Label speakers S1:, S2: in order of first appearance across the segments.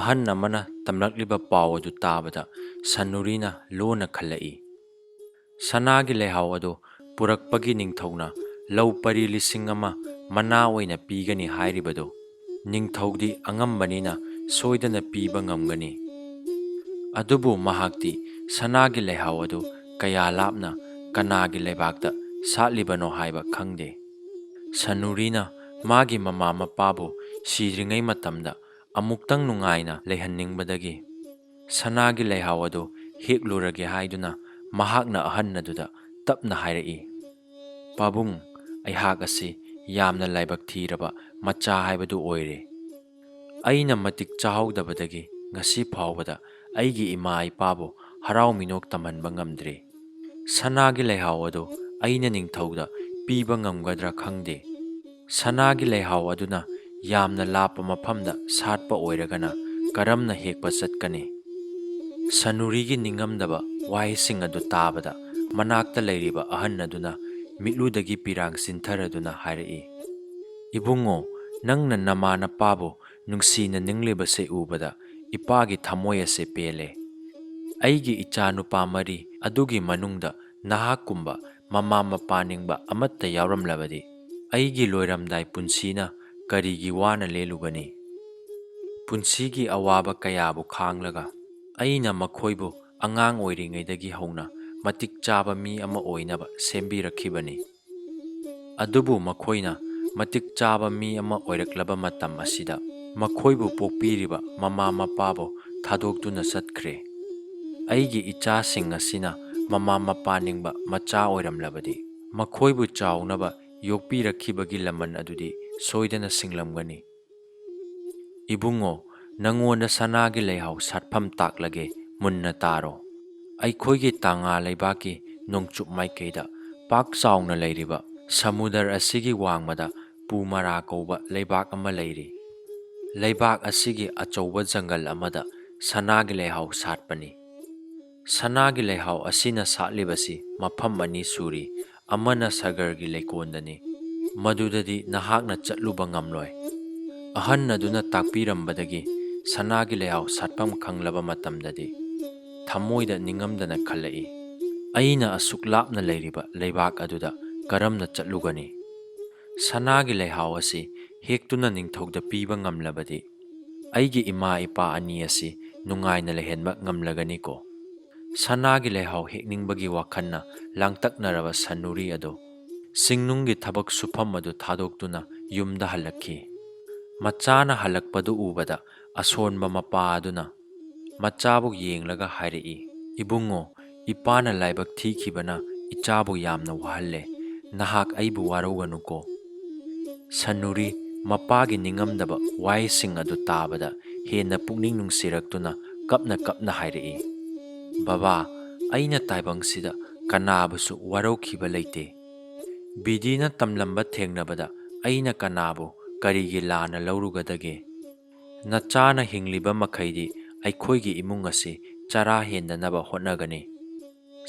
S1: ꯑꯍꯟ ꯑꯃꯅ ꯇꯝꯂꯛꯂꯤꯕ ꯄꯥꯎ ꯑꯗꯨ ꯇꯥꯕꯗ ꯁꯟꯅꯨꯔꯤꯅ ꯂꯣꯟꯅ ꯈꯜꯂꯛꯏ꯫ ꯁꯅꯥꯒꯤ ꯂꯩꯍꯥꯎ ꯑꯗꯨ ꯄꯨꯔꯛꯄꯒꯤ ꯅꯤꯡꯊꯧꯅ ꯂꯧ ꯄꯔꯤ 1,000 ꯃꯅꯥ ꯑꯣꯏꯅ ꯄꯤꯒꯅꯤ ꯍꯥꯏꯔꯤꯕꯗꯨ ꯅꯤꯡꯊꯧꯗꯤ ꯑꯉꯝꯕꯅꯤꯅ ꯁꯣꯏꯗꯅ ꯄꯤꯕ ꯉꯝꯒꯅꯤ꯫ ꯑꯗꯨꯕꯨ ꯃꯍꯥꯛꯇꯤ ꯁꯅꯥꯒꯤ ꯂꯩꯍꯥꯎ ꯑꯗꯨ ꯀꯌꯥ ꯂꯥꯞꯅ ꯀꯅꯥꯒꯤ ꯂꯩꯕꯥꯛꯇ ꯁꯥꯠꯂꯤꯕꯅꯣ ꯍꯥꯏꯕ ꯈꯪꯗꯦ꯫ ꯁꯟꯅꯨꯔꯤꯅ ꯃꯥꯒꯤ ꯃꯃꯥ ꯃꯄꯥꯕꯨ ꯁꯤꯗ꯭ꯔꯤꯉꯩ ꯃꯇꯝꯗ ꯑꯃꯨꯛꯇꯪ ꯅꯨꯡꯉꯥꯏꯅ ꯂꯩꯍꯟꯅꯤꯡꯕꯗꯒꯤ ꯁꯅꯥꯒꯤ ꯂꯩꯍꯥꯎ ꯑꯗꯨ ꯍꯦꯛꯂꯨꯔꯒꯦ ꯍꯥꯏꯗꯨꯅ ꯃꯍꯥꯛꯅ ꯑꯍꯟ ꯑꯗꯨꯗ ꯇꯞꯅ ꯍꯥꯏꯔꯛꯏ꯫ "ꯄꯥꯕꯨꯡ, ꯑꯩꯍꯥꯛ ꯑꯁꯤ ꯌꯥꯝꯅ ꯂꯥꯏꯕꯛ ꯊꯤꯔꯕ ꯃꯆꯥ ꯍꯥꯏꯕꯗꯨ ꯑꯣꯏꯔꯦ꯫ ꯑꯩꯅ ꯃꯇꯤꯛ ꯆꯥꯍꯧꯗꯕꯗꯒꯤ ꯉꯁꯤ ꯐꯥꯎꯕꯗ ꯑꯩꯒꯤ ꯏꯃꯥ ꯏꯄꯥꯕꯨ ꯍꯔꯥꯎ ꯃꯤꯅꯣꯛ ꯇꯝꯍꯟꯕ ꯉꯝꯗ꯭ꯔꯤ꯫ ꯁꯅꯥꯒꯤ ꯂꯩꯍꯥꯎ ꯑꯗꯨ ꯑꯩꯅ ꯅꯤꯡꯊꯧꯗ ꯄꯤꯕ ꯉꯝꯒꯗ꯭ꯔꯥ ꯈꯪꯗꯦ꯫ ꯁꯅꯥꯒꯤ ꯂꯩꯍꯥꯎ ꯑꯗꯨꯅ ꯌꯥꯝꯅ ꯂꯥꯞꯄ ꯃꯐꯝꯗ ꯁꯥꯠꯄ ꯑꯣꯏꯔꯒꯅ ꯀꯔꯝꯅ ꯍꯦꯛꯄ ꯆꯠꯀꯅꯤ?" ꯁꯟꯅꯨꯔꯤꯒꯤ ꯅꯤꯡꯉꯝꯗꯕ ꯋꯥꯍꯩꯁꯤꯡ ꯑꯗꯨ ꯇꯥꯕꯗ ꯃꯅꯥꯛꯇ ꯂꯩꯔꯤꯕ ꯑꯍꯟ ꯑꯗꯨꯅ ꯃꯤꯠꯂꯨꯗꯒꯤ ꯄꯤꯔꯥꯡ ꯆꯤꯟꯊꯔꯗꯨꯅ ꯍꯥꯏꯔꯛꯏ, "ꯏꯕꯨꯡꯉꯣ, ꯅꯪꯅ ꯅꯃꯥ ꯅꯄꯥꯕꯨ ꯅꯨꯡꯁꯤꯅ ꯅꯤꯡꯂꯤꯕꯁꯦ ꯎꯕꯗ ꯏꯄꯥꯒꯤ ꯊꯃꯣꯏ ꯑꯁꯦ ꯄꯦꯜꯂꯦ꯫ ꯑꯩꯒꯤ ꯏꯆꯥꯅꯨꯄꯥ 4 ꯑꯗꯨꯒꯤ ꯃꯅꯨꯡꯗ ꯅꯍꯥꯛꯀꯨꯝꯕ ꯃꯃꯥ ꯃꯄꯥ ꯅꯤꯡꯕ ꯑꯃꯠꯇ ꯌꯥꯎꯔꯝꯂꯕꯗꯤ ꯑꯩꯒꯤ ꯂꯣꯏꯔꯝꯗꯥꯏ ꯄꯨꯟꯁꯤꯅ ꯀꯔꯤꯒꯤ ꯋꯥꯅ ꯂꯦꯜꯂꯨꯒꯅꯤ? ꯄꯨꯟꯁꯤꯒꯤ ꯑꯋꯥꯕ ꯀꯌꯥꯕꯨ ꯈꯥꯡꯂꯒ ꯑꯩꯅ ꯃꯈꯣꯏꯕꯨ ꯑꯉꯥꯡ ꯑꯣꯏꯔꯤꯉꯩꯗꯒꯤ ꯍꯧꯅ ꯃꯇꯤꯛ ꯆꯥꯕ ꯃꯤ ꯑꯃ ꯑꯣꯏꯅꯕ ꯁꯦꯝꯕꯤꯔꯛꯈꯤꯕꯅꯤ꯫ ꯑꯗꯨꯕꯨ ꯃꯈꯣꯏꯅ ꯃꯇꯤꯛ ꯆꯥꯕ ꯃꯤ ꯑꯃ ꯑꯣꯏꯔꯛꯂꯕ ꯃꯇꯝ ꯑꯁꯤꯗ ꯃꯈꯣꯏꯕꯨ ꯄꯣꯛꯄꯤꯔꯤꯕ ꯃꯃꯥ ꯃꯄꯥꯕꯨ ꯊꯥꯗꯣꯛꯇꯨꯅ ꯆꯠꯈ꯭ꯔꯦ꯫ ꯑꯩꯒꯤ ꯏꯆꯥꯁꯤꯡ ꯑꯁꯤꯅ ꯃꯃꯥ ꯃꯄꯥ ꯅꯤꯡꯕ ꯃꯆꯥ ꯑꯣꯏꯔꯝꯂꯕꯗꯤ ꯃꯈꯣꯏꯕꯨ ꯆꯥꯎꯅꯕ ꯌꯣꯛꯄꯤꯔꯛꯈꯤꯕꯒꯤ ꯂꯃꯟ ꯑꯗꯨꯗꯤ ꯁꯣꯏꯗꯅ ꯁꯤꯡꯂꯝꯒꯅꯤ꯫ ꯏꯕꯨꯡꯉꯣ, ꯅꯉꯣꯟꯗ ꯁꯅꯥꯒꯤ ꯂꯩꯍꯥꯎ ꯁꯥꯠꯐꯝ ꯇꯥꯛꯂꯒꯦ, ꯃꯨꯟꯅ ꯇꯥꯔꯣ꯫ ꯑꯩꯈꯣꯏꯒꯤ ꯇꯥꯡꯉꯥ ꯂꯩꯕꯥꯛꯀꯤ ꯅꯣꯡꯆꯨꯞ ꯃꯥꯏꯀꯩꯗ ꯄꯥꯛ ꯆꯥꯎꯅ ꯂꯩꯔꯤꯕ ꯁꯃꯨꯗ꯭ꯔ ꯑꯁꯤꯒꯤ ꯋꯥꯡꯃꯗ ꯄꯨꯃꯥꯔꯥ ꯀꯧꯕ ꯂꯩꯕꯥꯛ ꯑꯃ ꯂꯩꯔꯤ꯫ ꯂꯩꯕꯥꯛ ꯑꯁꯤꯒꯤ ꯑꯆꯧꯕ ꯖꯪꯒꯜ ꯑꯃꯗ ꯁꯅꯥꯒꯤ ꯂꯩꯍꯥꯎ ꯁꯥꯠꯄꯅꯤ꯫ ꯁꯅꯥꯒꯤ ꯂꯩꯍꯥꯎ ꯑꯁꯤꯅ ꯁꯥꯠꯂꯤꯕꯁꯤ ꯃꯐꯝ 2 ꯁꯨꯔꯤ꯫ ꯑꯃꯅ ꯁꯥꯒꯔꯒꯤ ꯂꯩꯀꯣꯜꯗꯅꯤ, ꯃꯗꯨꯗꯗꯤ ꯅꯍꯥꯛꯅ ꯆꯠꯂꯨꯕ ꯉꯝꯂꯣꯏ꯫ ꯑꯍꯟ ꯑꯗꯨꯅ ꯇꯥꯛꯄꯤꯔꯝꯕꯗꯒꯤ ꯁꯅꯥꯒꯤ ꯂꯩꯍꯥꯎ ꯁꯥꯠꯐꯝ ꯈꯪꯂꯕ ꯃꯇꯝꯗꯗꯤ ꯊꯃꯣꯏꯗ ꯅꯤꯡꯉꯝꯗꯅ ꯈꯜꯂꯛꯏ, ꯑꯩꯅ ꯑꯁꯨꯛ ꯂꯥꯞꯅ ꯂꯩꯔꯤꯕ ꯂꯩꯕꯥꯛ ꯑꯗꯨꯗ ꯀꯔꯝꯅ ꯆꯠꯂꯨꯒꯅꯤ? ꯁꯅꯥꯒꯤ ꯂꯩꯍꯥꯎ ꯑꯁꯤ ꯍꯦꯛꯇꯨꯅ ꯅꯤꯡꯊꯧꯗ ꯄꯤꯕ ꯉꯝꯂꯕꯗꯤ ꯑꯩꯒꯤ ꯏꯃꯥ ꯏꯄꯥ ꯑꯅꯤ ꯑꯁꯤ ꯅꯨꯡꯉꯥꯏꯅ ꯂꯩꯍꯟꯕ ꯉꯝꯂꯒꯅꯤꯀꯣ? ꯁꯅꯥꯒꯤ ꯂꯩꯍꯥꯎ ꯍꯦꯛꯅꯤꯡꯕꯒꯤ ꯋꯥꯈꯜꯅ ꯂꯥꯡꯇꯛꯅꯔꯕ ꯁꯟꯅꯨꯔꯤ ꯑꯗꯨ ꯆꯤꯡꯅꯨꯡꯒꯤ ꯊꯕꯛ ꯁꯨꯐꯝ ꯑꯗꯨ ꯊꯥꯗꯣꯛꯇꯨꯅ ꯌꯨꯝꯗ ꯍꯜꯂꯛꯈꯤ꯫ ꯃꯆꯥꯅ ꯍꯜꯂꯛꯄꯗꯨ ꯎꯕꯗ ꯑꯁꯣꯟꯕ ꯃꯄꯥ ꯑꯗꯨꯅ ꯃꯆꯥꯕꯨ ꯌꯦꯡꯂꯒ ꯍꯥꯏꯔꯛꯏ, "ꯏꯕꯨꯡꯉꯣ, ꯏꯄꯥꯅ ꯂꯥꯏꯕꯛ ꯊꯤꯈꯤꯕꯅ ꯏꯆꯥꯕꯨ ꯌꯥꯝꯅ ꯋꯥꯍꯜꯂꯦ꯫ ꯅꯍꯥꯛ ꯑꯩꯕꯨ ꯋꯥꯔꯧꯒꯅꯨꯀꯣ"꯫ ꯁꯟꯅꯨꯔꯤ ꯃꯄꯥꯒꯤ ꯅꯤꯡꯉꯝꯗꯕ ꯋꯥꯍꯩꯁꯤꯡ ꯑꯗꯨ ꯇꯥꯕꯗ ꯍꯦꯟꯅ ꯄꯨꯛꯅꯤꯡ ꯅꯨꯡꯁꯤꯔꯛꯇꯨꯅ ꯀꯞꯅ ꯀꯞꯅ ꯍꯥꯏꯔꯛꯏ, "ꯕꯕꯥ, ꯑꯩꯅ ꯇꯥꯏꯕꯪꯁꯤꯗ ꯀꯅꯥꯕꯨꯁꯨ ꯋꯥꯔꯧꯈꯤꯕ ꯂꯩꯇꯦ꯫ ꯕꯤꯙꯤꯅ ꯇꯝꯂꯝꯕ ꯊꯦꯡꯅꯕꯗ ꯑꯩꯅ ꯀꯅꯥꯕꯨ ꯀꯔꯤꯒꯤ ꯂꯥꯟꯅ ꯂꯧꯔꯨꯒꯗꯒꯦ? ꯅꯆꯥꯅ ꯍꯤꯡꯂꯤꯕ ꯃꯈꯩꯗꯤ ꯑꯩꯈꯣꯏꯒꯤ ꯏꯃꯨꯡ ꯑꯁꯤ ꯆꯔꯥ ꯍꯦꯟꯗꯅꯕ ꯍꯣꯠꯅꯒꯅꯤ"꯫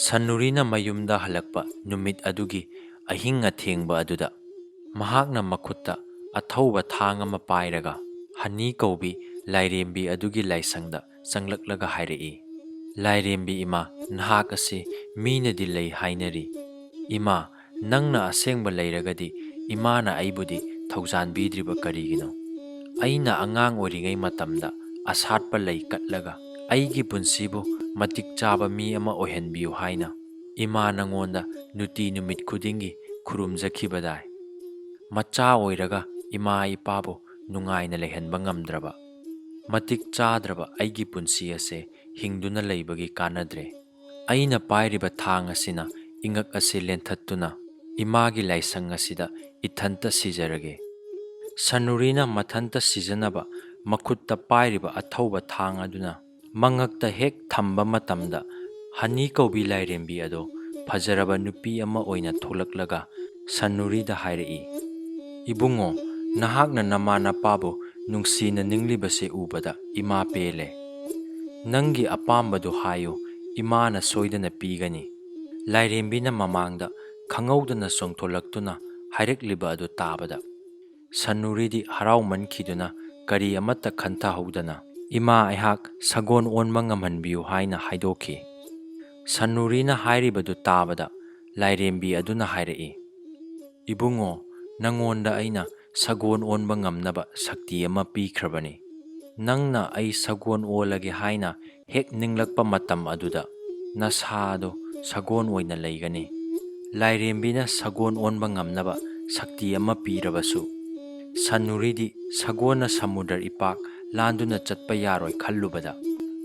S1: ꯁꯟꯅꯨꯔꯤꯅ ꯃꯌꯨꯝꯗ ꯍꯜꯂꯛꯄ ꯅꯨꯃꯤꯠ ꯑꯗꯨꯒꯤ ꯑꯍꯤꯡ ꯑꯊꯦꯡꯕ ꯑꯗꯨꯗ ꯃꯍꯥꯛꯅ ꯃꯈꯨꯠꯇ ꯑꯊꯧꯕ ꯊꯥꯡ ꯑꯃ ꯄꯥꯏꯔꯒ ꯍꯅꯤ ꯀꯧꯕꯤ ꯂꯥꯏꯔꯦꯝꯕꯤ ꯑꯗꯨꯒꯤ ꯂꯥꯏꯁꯪꯗ ꯆꯪꯂꯛꯂꯒ ꯍꯥꯏꯔꯛꯏ, "ꯂꯥꯏꯔꯦꯝꯕꯤ ꯏꯃꯥ, ꯅꯍꯥꯛ ꯑꯁꯤ ꯃꯤꯅꯗꯤ ꯂꯩ ꯍꯥꯏꯅꯔꯤ꯫ ꯏꯃꯥ, ꯅꯪꯅ ꯑꯁꯦꯡꯕ ꯂꯩꯔꯒꯗꯤ ꯏꯃꯥꯅ ꯑꯩꯕꯨꯗꯤ ꯊꯧꯖꯥꯟꯕꯤꯗ꯭ꯔꯤꯕ ꯀꯔꯤꯒꯤꯅꯣ? ꯑꯩꯅ ꯑꯉꯥꯡ ꯑꯣꯏꯔꯤꯉꯩ ꯃꯇꯝꯗ ꯑꯁꯥꯠꯄ ꯂꯩ ꯀꯠꯂꯒ ꯑꯩꯒꯤ ꯄꯨꯟꯁꯤꯕꯨ ꯃꯇꯤꯛ ꯆꯥꯕ ꯃꯤ ꯑꯃ ꯑꯣꯏꯍꯟꯕꯤꯌꯨ ꯍꯥꯏꯅ ꯏꯃꯥ ꯅꯉꯣꯟꯗ ꯅꯨꯡꯇꯤ ꯅꯨꯃꯤꯠ ꯈꯨꯗꯤꯡꯒꯤ ꯈꯨꯔꯨꯝꯖꯈꯤꯕꯗꯥꯏ꯫ ꯃꯆꯥ ꯑꯣꯏꯔꯒ ꯏꯃꯥ ꯏꯄꯥꯕꯨ ꯅꯨꯡꯉꯥꯏꯅ ꯂꯩꯍꯟꯕ ꯉꯝꯗ꯭ꯔꯕ ꯃꯇꯤꯛ ꯆꯥꯗ꯭ꯔꯕ ꯑꯩꯒꯤ ꯄꯨꯟꯁꯤ ꯑꯁꯦ ꯍꯤꯡꯗꯨꯅ ꯂꯩꯕꯒꯤ ꯀꯥꯟꯅꯗ꯭ꯔꯦ꯫ ꯑꯩꯅ ꯄꯥꯏꯔꯤꯕ ꯊꯥꯡ ꯑꯁꯤꯅ ꯏꯉꯛ ꯑꯁꯤ ꯂꯦꯟꯊꯠꯇꯨꯅ ꯏꯃꯥꯒꯤ ꯂꯥꯏꯁꯪ ꯑꯁꯤꯗ ꯏꯊꯟꯇ ꯁꯤꯖꯔꯒꯦ"꯫ ꯁꯟꯅꯨꯔꯤꯅ ꯃꯊꯟꯇ ꯁꯤꯖꯅꯕ ꯃꯈꯨꯠꯇ ꯄꯥꯏꯔꯤꯕ ꯑꯊꯧꯕ ꯊꯥꯡ ꯑꯗꯨꯅ ꯃꯉꯛꯇ ꯍꯦꯛ ꯊꯝꯕ ꯃꯇꯝꯗ ꯍꯅꯤ ꯀꯧꯕꯤ ꯂꯥꯏꯔꯦꯝꯕꯤ ꯑꯗꯨ ꯐꯖꯔꯕ ꯅꯨꯄꯤ ꯑꯃ ꯑꯣꯏꯅ ꯊꯣꯛꯂꯛꯂꯒ ꯁꯟꯅꯨꯔꯤꯗ ꯍꯥꯏꯔꯛꯏ, "ꯏꯕꯨꯡꯉꯣ, ꯅꯍꯥꯛꯅ ꯅꯃꯥ ꯅꯄꯥꯕꯨ ꯅꯨꯡꯁꯤꯅ ꯅꯤꯡꯂꯤꯕꯁꯦ ꯎꯕꯗ ꯏꯃꯥ ꯄꯦꯜꯂꯦ꯫ ꯅꯪꯒꯤ ꯑꯄꯥꯝꯕꯗꯨ ꯍꯥꯏꯌꯨ, ꯏꯃꯥꯅ ꯁꯣꯏꯗꯅ ꯄꯤꯒꯅꯤ"꯫ ꯂꯥꯏꯔꯦꯝꯕꯤꯅ ꯃꯃꯥꯡꯗ ꯈꯪꯍꯧꯗꯅ ꯆꯣꯡꯊꯣꯛꯂꯛꯇꯨꯅ ꯍꯥꯏꯔꯛꯂꯤꯕ ꯑꯗꯨ ꯇꯥꯕꯗ ꯁꯟꯅꯨꯔꯤꯗꯤ ꯍꯔꯥꯎꯃꯟꯈꯤꯗꯨꯅ ꯀꯔꯤ ꯑꯃꯠꯇ ꯈꯟꯊꯍꯧꯗꯅ ꯏꯃꯥ ꯑꯩꯍꯥꯛ ꯁꯒꯣꯜ ꯑꯣꯟꯕ ꯉꯝꯍꯟꯕꯤꯌꯨ ꯍꯥꯏꯅ ꯍꯥꯏꯗꯣꯛꯈꯤ꯫ ꯁꯟꯅꯨꯔꯤꯅ ꯍꯥꯏꯔꯤꯕꯗꯨ ꯇꯥꯕꯗ ꯂꯥꯏꯔꯦꯝꯕꯤ ꯑꯗꯨꯅ ꯍꯥꯏꯔꯛꯏ, "ꯏꯕꯨꯡꯉꯣ, ꯅꯉꯣꯟꯗ ꯑꯩꯅ ꯁꯒꯣꯜ ꯑꯣꯟꯕ ꯉꯝꯅꯕ ꯁꯛꯇꯤ ꯑꯃ ꯄꯤꯈ꯭ꯔꯕꯅꯤ꯫ ꯅꯪꯅ ꯑꯩ ꯁꯒꯣꯜ ꯑꯣꯜꯂꯒꯦ ꯍꯥꯏꯅ ꯍꯦꯛ ꯅꯤꯡꯂꯛꯄ ꯃꯇꯝ ꯑꯗꯨꯗ ꯅꯁꯥꯗꯣ ꯁꯒꯣꯜ ꯑꯣꯏꯅ ꯂꯩꯒꯅꯤ꯫ ꯂꯥꯏꯔꯦꯝꯕꯤꯅ ꯁꯒꯣꯜ ꯑꯣꯟꯕ ꯉꯝꯅꯕ ꯁꯛꯇꯤ ꯑꯃ ꯄꯤꯔꯕꯁꯨ ꯁꯟꯅꯨꯔꯤꯗꯤ ꯁꯒꯣꯜꯅ ꯁꯃꯨꯗ꯭ꯔ ꯏꯄꯥꯛ ꯂꯥꯟꯗꯨꯅ ꯆꯠꯄ ꯌꯥꯔꯣꯏ ꯈꯜꯂꯨꯕꯗ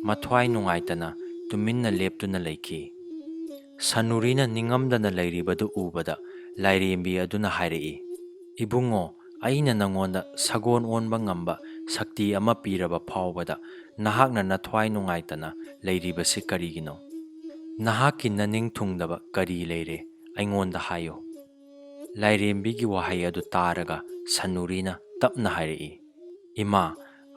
S1: ꯃꯊ꯭ꯋꯥꯏ ꯅꯨꯡꯉꯥꯏꯇꯅ ꯇꯨꯃꯤꯟꯅ ꯂꯦꯞꯇꯨꯅ ꯂꯩꯈꯤ꯫ ꯁꯟꯅꯨꯔꯤꯅ ꯅꯤꯡꯉꯝꯗꯅ ꯂꯩꯔꯤꯕꯗꯨ ꯎꯕꯗ ꯂꯥꯏꯔꯦꯝꯕꯤ ꯑꯗꯨꯅ ꯍꯥꯏꯔꯛꯏ, "ꯏꯕꯨꯡꯉꯣ, ꯑꯩꯅ ꯅꯉꯣꯟꯗ ꯁꯒꯣꯜ ꯑꯣꯟꯕ ꯉꯝꯕ ꯁꯛꯇꯤ ꯑꯃ ꯄꯤꯔꯕ ꯐꯥꯎꯕꯗ ꯅꯍꯥꯛꯅ ꯅꯊ꯭ꯋꯥꯏ ꯅꯨꯡꯉꯥꯏꯇꯅ ꯂꯩꯔꯤꯕꯁꯤ ꯀꯔꯤꯒꯤꯅꯣ? ꯅꯍꯥꯛꯀꯤ ꯅꯅꯤꯡ ꯊꯨꯡꯗꯕ ꯀꯔꯤ ꯂꯩꯔꯦ ꯑꯩꯉꯣꯟꯗ ꯍꯥꯏꯌꯨ"꯫ ꯂꯥꯏꯔꯦꯝꯕꯤꯒꯤ ꯋꯥꯍꯩ ꯑꯗꯨ ꯇꯥꯔꯒ ꯁꯟꯅꯨꯔꯤꯅ ꯇꯞꯅ ꯍꯥꯏꯔꯛꯏ, "ꯏꯃꯥ,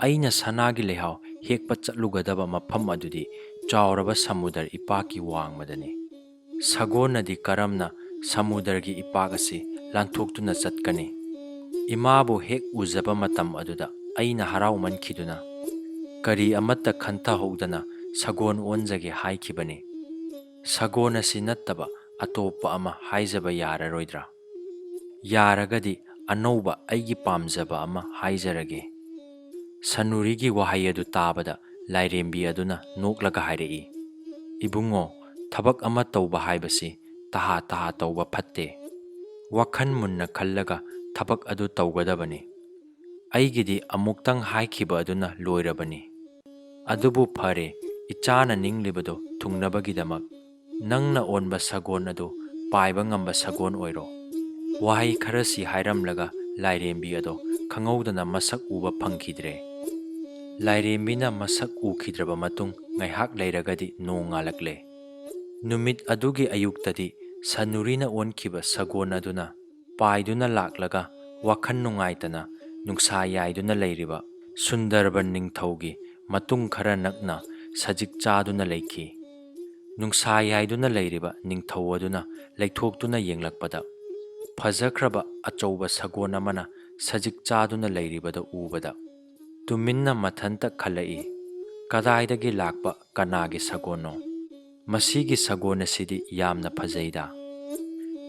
S1: ꯑꯩꯅ ꯁꯅꯥꯒꯤ ꯂꯩꯍꯥꯎ ꯍꯦꯛꯄ ꯆꯠꯂꯨꯒꯗꯕ ꯃꯐꯝ ꯑꯗꯨꯗꯤ ꯆꯥꯎꯔꯕ ꯁꯃꯨꯗ꯭ꯔ ꯏꯄꯥꯛꯀꯤ ꯋꯥꯡꯃꯗꯅꯤ꯫ ꯁꯒꯣꯜꯅꯗꯤ ꯀꯔꯝꯅ ꯁꯃꯨꯗ꯭ꯔꯒꯤ ꯏꯄꯥꯛ ꯑꯁꯤ ꯂꯥꯟꯊꯣꯛꯇꯨꯅ ꯆꯠꯀꯅꯤ? ꯏꯃꯥꯕꯨ ꯍꯦꯛ ꯎꯖꯕ ꯃꯇꯝ ꯑꯗꯨꯗ ꯑꯩꯅ ꯍꯔꯥꯎꯃꯟꯈꯤꯗꯨꯅ ꯀꯔꯤ ꯑꯃꯠꯇ ꯈꯟꯊꯍꯧꯗꯅ ꯁꯒꯣꯜ ꯑꯣꯟꯖꯒꯦ ꯍꯥꯏꯈꯤꯕꯅꯤ꯫ ꯁꯒꯣꯜ ꯑꯁꯤ ꯅꯠꯇꯕ ꯑꯇꯣꯞꯄ ꯑꯃ ꯍꯥꯏꯖꯕ ꯌꯥꯔꯔꯣꯏꯗ꯭ꯔꯥ? ꯌꯥꯔꯒꯗꯤ ꯑꯅꯧꯕ ꯑꯩꯒꯤ ꯄꯥꯝꯖꯕ ꯑꯃ ꯍꯥꯏꯖꯔꯒꯦ"꯫ ꯁꯟꯅꯨꯔꯤꯒꯤ ꯋꯥꯍꯩ ꯑꯗꯨ ꯇꯥꯕꯗ ꯂꯥꯏꯔꯦꯝꯕꯤ ꯑꯗꯨꯅ ꯅꯣꯛꯂꯒ ꯍꯥꯏꯔꯛꯏ, "ꯏꯕꯨꯡꯉꯣ, ꯊꯕꯛ ꯑꯃ ꯇꯧꯕ ꯍꯥꯏꯕꯁꯤ ꯇꯍꯥ ꯇꯍꯥ ꯇꯧꯕ ꯐꯠꯇꯦ꯫ ꯋꯥꯈꯜ ꯃꯨꯟꯅ ꯈꯜꯂꯒ ꯊꯕꯛ ꯑꯗꯨ ꯇꯧꯒꯗꯕꯅꯤ꯫ ꯑꯩꯒꯤꯗꯤ ꯑꯃꯨꯛꯇꯪ ꯍꯥꯏꯈꯤꯕ ꯑꯗꯨꯅ ꯂꯣꯏꯔꯕꯅꯤ꯫ ꯑꯗꯨꯕꯨ ꯐꯔꯦ, ꯏꯆꯥꯅ ꯅꯤꯡꯂꯤꯕꯗꯨ ꯊꯨꯡꯅꯕꯒꯤꯗꯃꯛ ꯅꯪꯅ ꯑꯣꯟꯕ ꯁꯒꯣꯜ ꯑꯗꯨ ꯄꯥꯏꯕ ꯉꯝꯕ ꯁꯒꯣꯜ ꯑꯣꯏꯔꯣ"꯫ ꯋꯥꯍꯩ ꯈꯔꯁꯤ ꯍꯥꯏꯔꯝꯂꯒ ꯂꯥꯏꯔꯦꯝꯕꯤ ꯑꯗꯣ ꯈꯪꯍꯧꯗꯅ ꯃꯁꯛ ꯎꯕ ꯐꯪꯈꯤꯗ꯭ꯔꯦ꯫ ꯂꯥꯏꯔꯦꯝꯕꯤꯅ ꯃꯁꯛ ꯎꯈꯤꯗ꯭ꯔꯕ ꯃꯇꯨꯡ ꯉꯥꯏꯍꯥꯛ ꯂꯩꯔꯒꯗꯤ ꯅꯣꯡ ꯉꯥꯜꯂꯛꯂꯦ꯫ ꯅꯨꯃꯤꯠ ꯑꯗꯨꯒꯤ ꯑꯌꯨꯛꯇꯗꯤ ꯁꯟꯅꯨꯔꯤꯅ ꯑꯣꯟꯈꯤꯕ ꯁꯒꯣꯜ ꯑꯗꯨꯅ ꯄꯥꯏꯗꯨꯅ ꯂꯥꯛꯂꯒ ꯋꯥꯈꯜ ꯅꯨꯡꯉꯥꯏꯇꯅ ꯅꯨꯡꯁꯥ ꯌꯥꯏꯗꯨꯅ ꯂꯩꯔꯤꯕ ꯁꯨꯟꯗꯔꯕꯟ ꯅꯤꯡꯊꯧꯒꯤ ꯃꯇꯨꯡ ꯈꯔ ꯅꯛꯅ ꯁꯖꯤꯛ ꯆꯥꯗꯨꯅ ꯂꯩꯈꯤ꯫ ꯅꯨꯡꯁꯥ ꯌꯥꯏꯗꯨꯅ ꯂꯩꯔꯤꯕ ꯅꯤꯡꯊꯧ ꯑꯗꯨꯅ ꯂꯩꯊꯣꯛꯇꯨꯅ ꯌꯦꯡꯂꯛꯄꯗ ꯐꯖꯈ꯭ꯔꯕ ꯑꯆꯧꯕ ꯁꯒꯣꯜ ꯑꯃꯅ ꯁꯖꯤꯛ ꯆꯥꯗꯨꯅ ꯂꯩꯔꯤꯕꯗꯨ ꯎꯕꯗ ꯇꯨꯃꯤꯟꯅ ꯃꯊꯟꯇ ꯈꯜꯂꯛꯏ, "ꯀꯗꯥꯏꯗꯒꯤ ꯂꯥꯛꯄ ꯀꯅꯥꯒꯤ ꯁꯒꯣꯜꯅꯣ? ꯃꯁꯤꯒꯤ ꯁꯒꯣꯜ ꯑꯁꯤꯗꯤ ꯌꯥꯝꯅ ꯐꯖꯩꯗ"꯫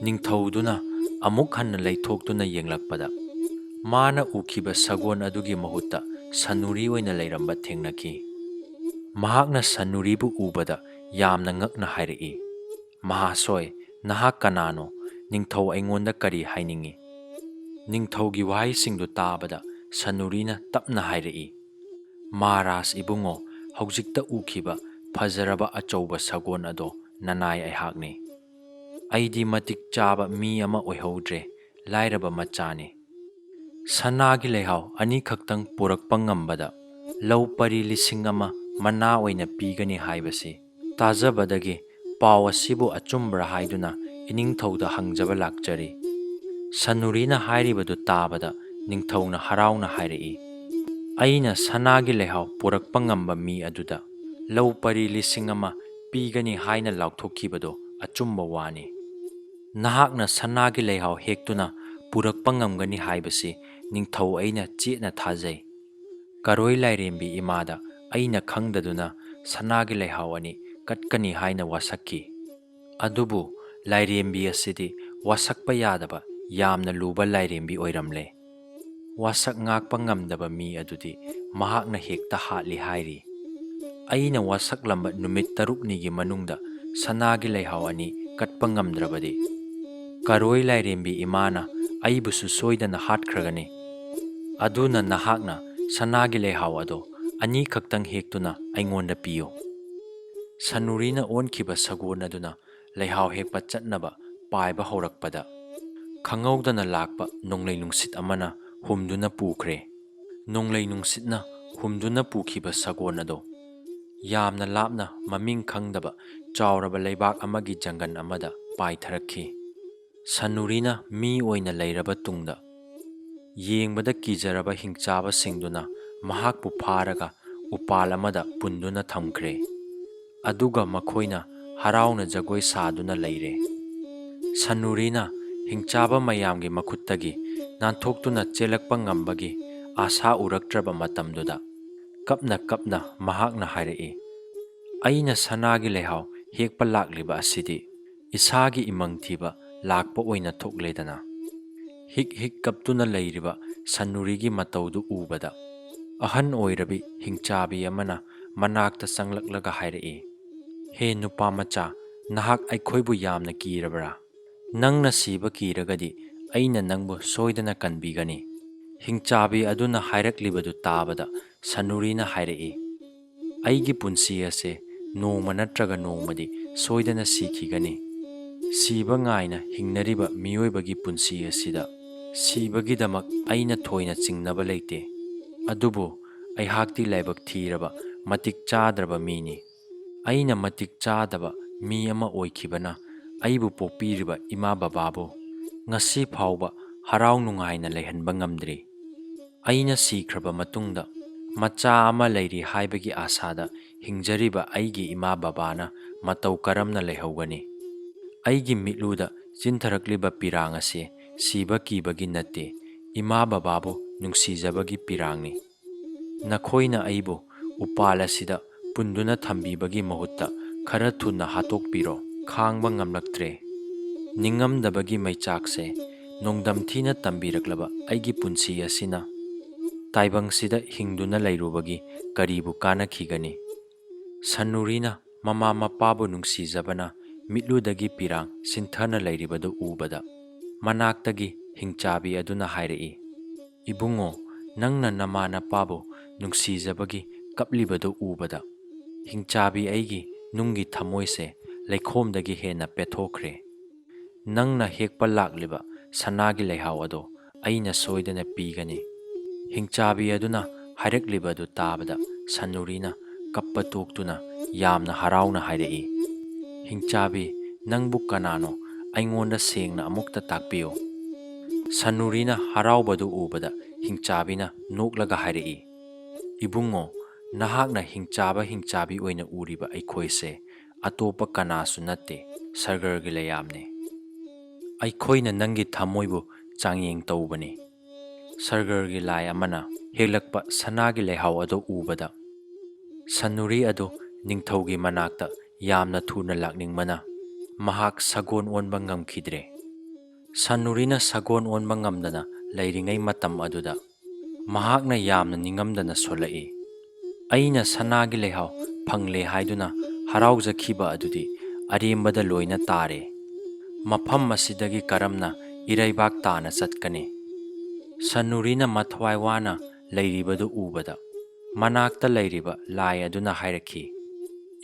S1: ꯅꯤꯡꯊꯧꯗꯨꯅ ꯑꯃꯨꯛ ꯍꯟꯅ ꯂꯩꯊꯣꯛꯇꯨꯅ ꯌꯦꯡꯂꯛꯄꯗ ꯃꯥꯅ ꯎꯈꯤꯕ ꯁꯒꯣꯜ ꯑꯗꯨꯒꯤ ꯃꯍꯨꯠꯇ ꯁꯟꯅꯨꯔꯤ ꯑꯣꯏꯅ ꯂꯩꯔꯝꯕ ꯊꯦꯡꯅꯈꯤ꯫ ꯃꯍꯥꯛꯅ ꯁꯟꯅꯨꯔꯤꯕꯨ ꯎꯕꯗ ꯌꯥꯝꯅ ꯉꯛꯅ ꯍꯥꯏꯔꯛꯏ, "ꯃꯍꯥꯁꯣꯏ, ꯅꯍꯥꯛ ꯀꯅꯥꯅꯣ? ꯅꯤꯡꯊꯧ ꯑꯩꯉꯣꯟꯗ ꯀꯔꯤ ꯍꯥꯏꯅꯤꯡꯉꯤ"꯫ ꯅꯤꯡꯊꯧꯒꯤ ꯋꯥꯍꯩꯁꯤꯡꯗꯨ ꯇꯥꯕꯗ ꯁꯟꯅꯨꯔꯤꯅ ꯇꯞꯅ ꯍꯥꯏꯔꯛꯏ, "ꯃꯍꯥꯔꯥꯖ ꯏꯕꯨꯡꯉꯣ, ꯍꯧꯖꯤꯛꯇ ꯎꯈꯤꯕ ꯐꯖꯔꯕ ꯑꯆꯧꯕ ꯁꯒꯣꯜ ꯑꯗꯣ ꯅꯅꯥꯏ ꯑꯩꯍꯥꯛꯅꯤ꯫ ꯑꯩꯗꯤ ꯃꯇꯤꯛ ꯆꯥꯕ ꯃꯤ ꯑꯃ ꯑꯣꯏꯍꯧꯗ꯭ꯔꯦ, ꯂꯥꯏꯔꯕ ꯃꯆꯥꯅꯤ꯫ ꯁꯅꯥꯒꯤ ꯂꯩꯍꯥꯎ ꯑꯅꯤꯈꯛꯇꯪ ꯄꯨꯔꯛꯄ ꯉꯝꯕꯗ ꯂꯧ ꯄꯔꯤ 1,000 ꯃꯅꯥ ꯑꯣꯏꯅ ꯄꯤꯒꯅꯤ ꯍꯥꯏꯕꯁꯤ ꯇꯥꯖꯕꯗꯒꯤ ꯄꯥꯎ ꯑꯁꯤꯕꯨ ꯑꯆꯨꯝꯕ꯭ꯔꯥ ꯍꯥꯏꯗꯨꯅ ꯏꯅꯤꯡꯊꯧꯗ ꯍꯪꯖꯕ ꯂꯥꯛꯆꯔꯤ"꯫ ꯁꯟꯅꯨꯔꯤꯅ ꯍꯥꯏꯔꯤꯕꯗꯨ ꯇꯥꯕꯗ ꯅꯤꯡꯊꯧꯅ ꯍꯔꯥꯎꯅ ꯍꯥꯏꯔꯛꯏ, "ꯑꯩꯅ ꯁꯅꯥꯒꯤ ꯂꯩꯍꯥꯎ ꯄꯨꯔꯛꯄ ꯉꯝꯕ ꯃꯤ ꯑꯗꯨꯗ ꯂꯧ ꯄꯔꯤ 1,000 ꯄꯤꯒꯅꯤ ꯍꯥꯏꯅ ꯂꯥꯎꯊꯣꯛꯈꯤꯕꯗꯣ ꯑꯆꯨꯝꯕ ꯋꯥꯅꯤ꯫ ꯅꯍꯥꯛꯅ ꯁꯅꯥꯒꯤ ꯂꯩꯍꯥꯎ ꯍꯦꯛꯇꯨꯅ ꯄꯨꯔꯛꯄ ꯉꯝꯒꯅꯤ ꯍꯥꯏꯕꯁꯤ ꯅꯤꯡꯊꯧ ꯑꯩꯅ ꯆꯦꯠꯅ ꯊꯥꯖꯩ꯫ ꯀꯔꯣꯏ ꯂꯥꯏꯔꯦꯝꯕꯤ ꯏꯃꯥꯗ ꯑꯩꯅ ꯈꯪꯗꯗꯨꯅ ꯁꯅꯥꯒꯤ ꯂꯩꯍꯥꯎ ꯑꯅꯤ ꯀꯠꯀꯅꯤ ꯍꯥꯏꯅ ꯋꯥꯁꯛꯈꯤ꯫ ꯑꯗꯨꯕꯨ ꯂꯥꯏꯔꯦꯝꯕꯤ ꯑꯁꯤꯗꯤ ꯋꯥꯁꯛꯄ ꯌꯥꯗꯕ ꯌꯥꯝꯅ ꯂꯨꯕ ꯂꯥꯏꯔꯦꯝꯕꯤ ꯑꯣꯏꯔꯝꯂꯦ꯫ ꯋꯥꯁꯛ ꯉꯥꯛꯄ ꯉꯝꯗꯕ ꯃꯤ ꯑꯗꯨꯗꯤ ꯃꯍꯥꯛꯅ ꯍꯦꯛꯇ ꯍꯥꯠꯂꯤ ꯍꯥꯏꯔꯤ꯫ ꯑꯩꯅ ꯋꯥꯁꯛꯂꯝꯕ ꯅꯨꯃꯤꯠ 6ꯅꯤꯒꯤ ꯃꯅꯨꯡꯗ ꯁꯅꯥꯒꯤ ꯂꯩꯍꯥꯎ ꯑꯅꯤ ꯀꯠꯄ ꯉꯝꯗ꯭ꯔꯕꯗꯤ ꯀꯔꯣꯏ ꯂꯥꯏꯔꯦꯝꯕꯤ ꯏꯃꯥꯅ ꯑꯩꯕꯨꯁꯨ ꯁꯣꯏꯗꯅ ꯍꯥꯠꯈ꯭ꯔꯒꯅꯤ꯫ ꯑꯗꯨꯅ ꯅꯍꯥꯛꯅ ꯁꯅꯥꯒꯤ ꯂꯩꯍꯥꯎ ꯑꯗꯣ ꯑꯅꯤꯈꯛꯇꯪ ꯍꯦꯛꯇꯨꯅ ꯑꯩꯉꯣꯟꯗ ꯄꯤꯌꯨ"꯫ ꯁꯟꯅꯨꯔꯤꯅ ꯑꯣꯟꯈꯤꯕ ꯁꯒꯣꯜ ꯑꯗꯨꯅ ꯂꯩꯍꯥꯎ ꯍꯦꯛꯄ ꯆꯠꯅꯕ ꯄꯥꯏꯕ ꯍꯧꯔꯛꯄꯗ ꯈꯪꯍꯧꯗꯅ ꯂꯥꯛꯄ ꯅꯣꯡꯂꯩ ꯅꯨꯡꯁꯤꯠ ꯑꯃꯅ ꯍꯨꯝꯗꯨꯅ ꯄꯨꯈ꯭ꯔꯦ꯫ ꯅꯣꯡꯂꯩ ꯅꯨꯡꯁꯤꯠꯅ ꯍꯨꯝꯗꯨꯅ ꯄꯨꯈꯤꯕ ꯁꯒꯣꯜ ꯑꯗꯣ ꯌꯥꯝꯅ ꯂꯥꯞꯅ ꯃꯃꯤꯡ ꯈꯪꯗꯕ ꯆꯥꯎꯔꯕ ꯂꯩꯕꯥꯛ ꯑꯃꯒꯤ ꯖꯪꯒꯜ ꯑꯃꯗ ꯄꯥꯏꯊꯔꯛꯈꯤ꯫ ꯁꯟꯅꯨꯔꯤꯅ ꯃꯤ ꯑꯣꯏꯅ ꯂꯩꯔꯕ ꯇꯨꯡꯗ ꯌꯦꯡꯕꯗ ꯀꯤꯖꯔꯕ ꯍꯤꯡꯆꯥꯕꯁꯤꯡꯗꯨꯅ ꯃꯍꯥꯛꯄꯨ ꯐꯥꯔꯒ ꯎꯄꯥꯜ ꯑꯃꯗ ꯄꯨꯟꯗꯨꯅ ꯊꯝꯈ꯭ꯔꯦ꯫ ꯑꯗꯨꯒ ꯃꯈꯣꯏꯅ ꯍꯔꯥꯎꯅ ꯖꯒꯣꯏ ꯁꯥꯗꯨꯅ ꯂꯩꯔꯦ꯫ ꯁꯟꯅꯨꯔꯤꯅ ꯍꯤꯡꯆꯥꯕ ꯃꯌꯥꯝꯒꯤ ꯃꯈꯨꯠꯇꯒꯤ ꯅꯥꯟꯊꯣꯛꯇꯨꯅ ꯆꯦꯜꯂꯛꯄ ꯉꯝꯕꯒꯤ ꯑꯥꯁꯥ ꯎꯔꯛꯇ꯭ꯔꯕ ꯃꯇꯝꯗꯨꯗ ꯀꯞꯅ ꯀꯞꯅ ꯃꯍꯥꯛꯅ ꯍꯥꯏꯔꯛꯏ, ꯑꯩꯅ ꯁꯅꯥꯒꯤ ꯂꯩꯍꯥꯎ ꯍꯦꯛꯄ ꯂꯥꯛꯂꯤꯕ ꯑꯁꯤꯗꯤ ꯏꯁꯥꯒꯤ ꯏꯃꯪ ꯊꯤꯕ ꯂꯥꯛꯄ ꯑꯣꯏꯅ ꯊꯣꯛꯂꯦꯗꯅ꯫ ꯍꯤꯛ ꯍꯤꯛ ꯀꯞꯇꯨꯅ ꯂꯩꯔꯤꯕ ꯁꯟꯅꯨꯔꯤꯒꯤ ꯃꯇꯧꯗꯨ ꯎꯕꯗ ꯑꯍꯟ ꯑꯣꯏꯔꯕꯤ ꯍꯤꯡꯆꯥꯕꯤ ꯑꯃꯅ ꯃꯅꯥꯛꯇ ꯆꯪꯂꯛꯂꯒ ꯍꯥꯏꯔꯛꯏ, ꯍꯦ ꯅꯨꯄꯥꯃꯆꯥ, ꯅꯍꯥꯛ ꯑꯩꯈꯣꯏꯕꯨ ꯌꯥꯝꯅ ꯀꯤꯔꯕ꯭ꯔꯥ? ꯅꯪꯅ ꯁꯤꯕ ꯀꯤꯔꯒꯗꯤ ꯑꯩꯅ ꯅꯪꯕꯨ ꯁꯣꯏꯗꯅ ꯀꯟꯕꯤꯒꯅꯤ꯫ ꯍꯤꯡꯆꯥꯕꯤ ꯑꯗꯨꯅ ꯍꯥꯏꯔꯛꯂꯤꯕꯗꯨ ꯇꯥꯕꯗ ꯁꯟꯅꯨꯔꯤꯅ ꯍꯥꯏꯔꯛꯏ, ꯑꯩꯒꯤ ꯄꯨꯟꯁꯤ ꯑꯁꯦ ꯅꯣꯡꯃ ꯅꯠꯇ꯭ꯔꯒ ꯅꯣꯡꯃꯗꯤ ꯁꯣꯏꯗꯅ ꯁꯤꯈꯤꯒꯅꯤ꯫ ꯁꯤꯕ ꯉꯥꯏꯅ ꯍꯤꯡꯅꯔꯤꯕ ꯃꯤꯑꯣꯏꯕꯒꯤ ꯄꯨꯟꯁꯤ ꯑꯁꯤꯗ ꯁꯤꯕꯒꯤꯗꯃꯛ ꯑꯩꯅ ꯊꯣꯏꯅ ꯆꯤꯡꯅꯕ ꯂꯩꯇꯦ꯫ ꯑꯗꯨꯕꯨ ꯑꯩꯍꯥꯛꯇꯤ ꯂꯥꯏꯕꯛ ꯊꯤꯔꯕ ꯃꯇꯤꯛ ꯆꯥꯗ꯭ꯔꯕ ꯃꯤꯅꯤ꯫ ꯑꯩꯅ ꯃꯇꯤꯛ ꯆꯥꯗꯕ ꯃꯤ ꯑꯃ ꯑꯣꯏꯈꯤꯕꯅ ꯑꯩꯕꯨ ꯄꯣꯛꯄꯤꯔꯤꯕ ꯏꯃꯥ ꯕꯕꯥꯕꯨ ꯉꯁꯤ ꯐꯥꯎꯕ ꯍꯔꯥꯎ ꯅꯨꯡꯉꯥꯏꯅ ꯂꯩꯍꯟꯕ ꯉꯝꯗ꯭ꯔꯤ꯫ ꯑꯩꯅ ꯁꯤꯈ꯭ꯔꯕ ꯃꯇꯨꯡꯗ ꯃꯆꯥ ꯑꯃ ꯂꯩꯔꯤ ꯍꯥꯏꯕꯒꯤ ꯑꯥꯁꯥꯗ ꯍꯤꯡꯖꯔꯤꯕ ꯑꯩꯒꯤ ꯏꯃꯥ ꯕꯕꯥꯅ ꯃꯇꯧ ꯀꯔꯝꯅ ꯂꯩꯍꯧꯒꯅꯤ? ꯑꯩꯒꯤ ꯃꯤꯠꯂꯨꯗ ꯆꯤꯟꯊꯔꯛꯂꯤꯕ ꯄꯤꯔꯥꯡ ꯑꯁꯤ ꯁꯤꯕ ꯀꯤꯕꯒꯤ ꯅꯠꯇꯦ, ꯏꯃꯥ ꯕꯕꯥꯕꯨ ꯅꯨꯡꯁꯤꯖꯕꯒꯤ ꯄꯤꯔꯥꯡꯅꯤ꯫ ꯅꯈꯣꯏꯅ ꯑꯩꯕꯨ ꯎꯄꯥꯜ ꯑꯁꯤꯗ ꯄꯨꯟꯗꯨꯅ ꯊꯝꯕꯤꯕꯒꯤ ꯃꯍꯨꯠꯇ ꯈꯔ ꯊꯨꯅ ꯍꯥꯠꯇꯣꯛꯄꯤꯔꯣ꯫ ꯈꯥꯡꯕ ꯉꯝꯂꯛꯇ꯭ꯔꯦ꯫ ꯅꯤꯡꯉꯝꯗꯕꯒꯤ ꯃꯩꯆꯥꯛꯁꯦ ꯅꯣꯡꯗꯝ ꯊꯤꯅ ꯇꯝꯕꯤꯔꯛꯂꯕ ꯑꯩꯒꯤ ꯄꯨꯟꯁꯤ ꯑꯁꯤꯅ ꯇꯥꯏꯕꯪꯁꯤꯗ ꯍꯤꯡꯗꯨꯅ ꯂꯩꯔꯨꯕꯒꯤ ꯀꯔꯤꯕꯨ ꯀꯥꯟꯅꯈꯤꯒꯅꯤ? ꯁꯟꯅꯨꯔꯤꯅ ꯃꯃꯥ ꯃꯄꯥꯕꯨ ꯅꯨꯡꯁꯤꯖꯕꯅ ꯃꯤꯠꯂꯨꯗꯒꯤ ꯄꯤꯔꯥꯡ ꯁꯤꯟꯊꯅ ꯂꯩꯔꯤꯕꯗꯨ ꯎꯕꯗ ꯃꯅꯥꯛꯇꯒꯤ ꯍꯤꯡꯆꯥꯕꯤ ꯑꯗꯨꯅ ꯍꯥꯏꯔꯛꯏ, ꯏꯕꯨꯡꯉꯣ, ꯅꯪꯅ ꯅꯃꯥ ꯅꯄꯥꯕꯨ ꯅꯨꯡꯁꯤꯖꯕꯒꯤ ꯀꯞꯂꯤꯕꯗꯨ ꯎꯕꯗ ꯍꯤꯡꯆꯥꯕꯤ ꯑꯩꯒꯤ ꯅꯨꯡꯒꯤ ꯊꯃꯣꯏꯁꯦ ꯂꯩꯈꯣꯝꯗꯒꯤ ꯍꯦꯟꯅ ꯄꯦꯠꯊꯣꯛꯈ꯭ꯔꯦ꯫ ꯅꯪꯅ ꯍꯦꯛꯄ ꯂꯥꯛꯂꯤꯕ ꯁꯅꯥꯒꯤ ꯂꯩꯍꯥꯎ ꯑꯗꯣ ꯑꯩꯅ ꯁꯣꯏꯗꯅ ꯄꯤꯒꯅꯤ꯫ ꯍꯤꯡꯆꯥꯕꯤ ꯑꯗꯨꯅ ꯍꯥꯏꯔꯛꯂꯤꯕꯗꯨ ꯇꯥꯕꯗ ꯁꯟꯅꯨꯔꯤꯅ ꯀꯞꯄ ꯇꯣꯛꯇꯨꯅ ꯌꯥꯝꯅ ꯍꯔꯥꯎꯅ ꯍꯥꯏꯔꯛꯏ, ꯍꯤꯡꯆꯥꯕꯤ, ꯅꯪꯕꯨ ꯀꯅꯥꯅꯣ? ꯑꯩꯉꯣꯟꯗ ꯁꯦꯡꯅ ꯑꯃꯨꯛꯇ ꯇꯥꯛꯄꯤꯌꯨ꯫ ꯁꯟꯅꯨꯔꯤꯅ ꯍꯔꯥꯎꯕꯗꯨ ꯎꯕꯗ ꯍꯤꯡꯆꯥꯕꯤꯅ ꯅꯣꯛꯂꯒ ꯍꯥꯏꯔꯛꯏ, ꯏꯕꯨꯡꯉꯣ, ꯅꯍꯥꯛꯅ ꯍꯤꯡꯆꯥꯕꯤ ꯑꯣꯏꯅ ꯎꯔꯤꯕ ꯑꯩꯈꯣꯏꯁꯦ ꯑꯇꯣꯞꯄ ꯀꯅꯥꯁꯨ ꯅꯠꯇꯦ, ꯁꯔꯒꯔꯒꯤ ꯂꯩꯌꯥꯝꯅꯤ꯫ ꯑꯩꯈꯣꯏꯅ ꯅꯪꯒꯤ ꯊꯃꯣꯏꯕꯨ ꯆꯥꯡꯌꯦꯡ ꯇꯧꯕꯅꯤ꯫ ꯁꯔꯒꯔꯒꯤ ꯂꯥꯏ ꯑꯃꯅ ꯍꯦꯛꯂꯛꯄ ꯁꯅꯥꯒꯤ ꯂꯩꯍꯥꯎ ꯑꯗꯨ ꯎꯕꯗ ꯁꯟꯅꯨꯔꯤ ꯑꯗꯨ ꯅꯤꯡꯊꯧꯒꯤ ꯃꯅꯥꯛꯇ ꯌꯥꯝꯅ ꯊꯨꯅ ꯂꯥꯛꯅꯤꯡꯕꯅ ꯃꯍꯥꯛ ꯁꯒꯣꯜ ꯑꯣꯟꯕ ꯉꯝꯈꯤꯗ꯭ꯔꯦ꯫ ꯁꯟꯅꯨꯔꯤꯅ ꯁꯒꯣꯜ ꯑꯣꯟꯕ ꯉꯝꯗꯅ ꯂꯩꯔꯤꯉꯩ ꯃꯇꯝ ꯑꯗꯨꯗ ꯃꯍꯥꯛꯅ ꯌꯥꯝꯅ ꯅꯤꯡꯉꯝꯗꯅ ꯁꯣꯜꯂꯛꯏ꯫ ꯑꯩꯅ ꯁꯅꯥꯒꯤ ꯂꯩꯍꯥꯎ ꯐꯪꯂꯦ ꯍꯥꯏꯗꯨꯅ ꯍꯔꯥꯎꯖꯈꯤꯕ ꯑꯗꯨꯗꯤ ꯑꯔꯦꯝꯕꯗ ꯂꯣꯏꯅ ꯇꯥꯔꯦ꯫ ꯃꯐꯝ ꯑꯁꯤꯗꯒꯤ ꯀꯔꯝꯅ ꯏꯔꯩꯕꯥꯛ ꯇꯥꯅ ꯆꯠꯀꯅꯤ? ꯁꯟꯅꯨꯔꯤꯅ ꯃꯊꯋꯥꯏ ꯋꯥꯅ ꯂꯩꯔꯤꯕꯗꯨ ꯎꯕꯗ ꯃꯅꯥꯛꯇ ꯂꯩꯔꯤꯕ ꯂꯥꯏ ꯑꯗꯨꯅ ꯍꯥꯏꯔꯛꯈꯤ,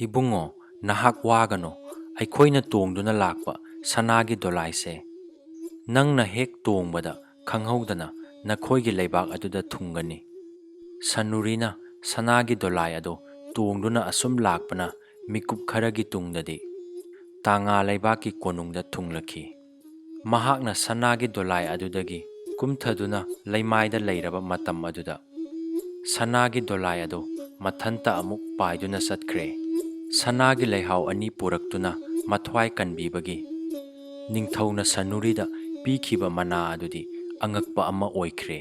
S1: ꯏꯕꯨꯡꯉꯣ, ꯅꯍꯥꯛ ꯋꯥꯒꯅꯨ꯫ ꯑꯩꯈꯣꯏꯅ ꯇꯣꯡꯗꯨꯅ ꯂꯥꯛꯄ ꯁꯅꯥꯒꯤ ꯗꯣꯂꯥꯏꯁꯦ ꯅꯪꯅ ꯍꯦꯛ ꯇꯣꯡꯕꯗ ꯈꯪꯍꯧꯗꯅ ꯅꯈꯣꯏꯒꯤ ꯂꯩꯕꯥꯛ ꯑꯗꯨꯗ ꯊꯨꯡꯒꯅꯤ꯫ ꯁꯟꯅꯨꯔꯤꯅ ꯁꯅꯥꯒꯤ ꯗꯣꯂꯥꯏ ꯑꯗꯨ ꯇꯣꯡꯗꯨꯅ ꯑꯁꯨꯝ ꯂꯥꯛꯄꯅ ꯃꯤꯀꯨꯞ ꯈꯔꯒꯤ ꯇꯨꯡꯗꯗꯤ ꯇꯥꯡꯉꯥ ꯂꯩꯕꯥꯛꯀꯤ ꯀꯣꯅꯨꯡꯗ ꯊꯨꯡꯂꯈꯤ꯫ ꯃꯍꯥꯛꯅ ꯁꯅꯥꯒꯤ ꯗꯣꯂꯥꯏ ꯑꯗꯨꯗꯒꯤ ꯀꯨꯝꯊꯗꯨꯅ ꯂꯩꯃꯥꯏꯗ ꯂꯩꯔꯕ ꯃꯇꯝ ꯑꯗꯨꯗ ꯁꯅꯥꯒꯤ ꯗꯣꯂꯥꯏ ꯑꯗꯨ ꯃꯊꯟꯇ ꯑꯃꯨꯛ ꯄꯥꯏꯗꯨꯅ ꯆꯠꯈ꯭ꯔꯦ꯫ ꯁꯅꯥꯒꯤ ꯂꯩꯍꯥꯎ ꯑꯅꯤ ꯄꯨꯔꯛꯇꯨꯅ ꯃꯊ꯭ꯋꯥꯏ ꯀꯟꯕꯤꯕꯒꯤ ꯅꯤꯡꯊꯧꯅ ꯁꯟꯅꯨꯔꯤꯗ ꯄꯤꯈꯤꯕ ꯃꯅꯥ ꯑꯗꯨꯗꯤ ꯑꯉꯛꯄ ꯑꯃ ꯑꯣꯏꯈ꯭ꯔꯦ꯫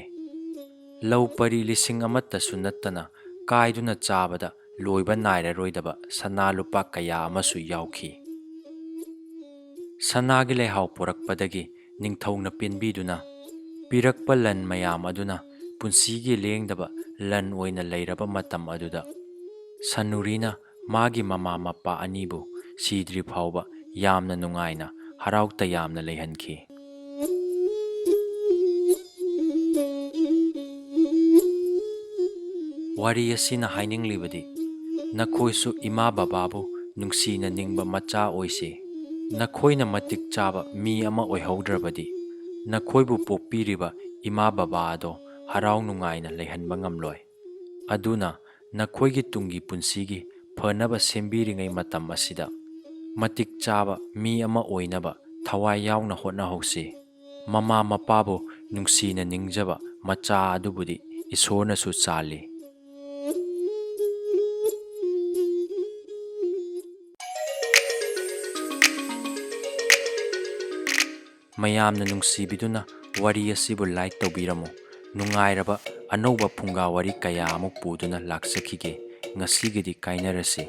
S1: ꯂꯧ ꯄꯔꯤ 1,000ꯇꯁꯨ ꯅꯠꯇꯅ ꯀꯥꯏꯗꯨꯅ ꯆꯥꯕꯗ ꯂꯣꯏꯕ ꯅꯥꯏꯔꯔꯣꯏꯗꯕ ꯁꯅꯥ ꯂꯨꯄꯥ ꯀꯌꯥ ꯑꯃꯁꯨ ꯌꯥꯎꯈꯤ꯫ ꯁꯅꯥꯒꯤ ꯂꯩꯍꯥꯎ ꯄꯨꯔꯛꯄꯗꯒꯤ ꯅꯤꯡꯊꯧꯅ ꯄꯦꯟꯕꯤꯗꯨꯅ ꯄꯤꯔꯛꯄ ꯂꯟ ꯃꯌꯥꯝ ꯑꯗꯨꯅ ꯄꯨꯟꯁꯤꯒꯤ ꯂꯦꯡꯗꯕ ꯂꯟ ꯑꯣꯏꯅ ꯂꯩꯔꯕ ꯃꯇꯝ ꯑꯗꯨꯗ ꯁꯟꯅꯨꯔꯤꯅ ꯃꯥꯒꯤ ꯃꯃꯥ ꯃꯄꯥ ꯑꯅꯤꯕꯨ ꯁꯤꯗ꯭ꯔꯤ ꯐꯥꯎꯕ ꯌꯥꯝꯅ ꯅꯨꯡꯉꯥꯏꯅ ꯍꯔꯥꯎ ꯇꯌꯥꯝꯅ ꯂꯩꯍꯟꯈꯤ꯫ ꯋꯥꯔꯤ ꯑꯁꯤꯅ ꯍꯥꯏꯅꯤꯡꯂꯤꯕꯗꯤ ꯅꯈꯣꯏꯁꯨ ꯏꯃꯥ ꯕꯕꯥꯕꯨ ꯅꯨꯡꯁꯤꯅ ꯅꯤꯡꯕ ꯃꯆꯥ ꯑꯣꯏꯁꯤ꯫ ꯅꯈꯣꯏꯅ ꯃꯇꯤꯛ ꯆꯥꯕ ꯃꯤ ꯑꯃ ꯑꯣꯏꯍꯧꯗ꯭ꯔꯕꯗꯤ ꯅꯈꯣꯏꯕꯨ ꯄꯣꯛꯄꯤꯔꯤꯕ ꯏꯃꯥ ꯕꯕꯥ ꯑꯗꯣ ꯍꯔꯥꯎ ꯅꯨꯡꯉꯥꯏꯅ ꯂꯩꯍꯟꯕ ꯉꯝꯂꯣꯏ꯫ ꯑꯗꯨꯅ ꯅꯈꯣꯏꯒꯤ ꯇꯨꯡꯒꯤ ꯄꯨꯟꯁꯤꯒꯤ ꯐꯅꯕ ꯁꯦꯝꯕꯤꯔꯤꯉꯩ ꯃꯇꯝ ꯑꯁꯤꯗ ꯃꯇꯤꯛ ꯆꯥꯕ ꯃꯤ ꯑꯃ ꯑꯣꯏꯅꯕ ꯊꯋꯥꯏ ꯌꯥꯎꯅ ꯍꯣꯠꯅꯍꯧꯁꯤ꯫ ꯃꯃꯥ ꯃꯄꯥꯕꯨ ꯅꯨꯡꯁꯤꯅ ꯅꯤꯡꯖꯕ ꯃꯆꯥ ꯑꯗꯨꯕꯨꯗꯤ ꯏꯁꯣꯔꯅꯁꯨ ꯆꯥꯜꯂꯤ꯫ ꯃꯌꯥꯝꯅ ꯅꯨꯡꯁꯤꯕꯤꯗꯨꯅ ꯋꯥꯔꯤ ꯑꯁꯤꯕꯨ ꯂꯥꯏꯛ ꯇꯧꯕꯤꯔꯝꯃꯨ꯫ ꯅꯨꯡꯉꯥꯏꯔꯕ ꯑꯅꯧꯕ ꯐꯨꯡꯒꯥ ꯋꯥꯔꯤ ꯀꯌꯥ ꯑꯃꯨꯛ ꯄꯨꯗꯨꯅ ꯂꯥꯛꯆꯈꯤꯒꯦ꯫ ꯉꯁꯤꯒꯤꯗꯤ ꯀꯥꯏꯅꯔꯁꯤ꯫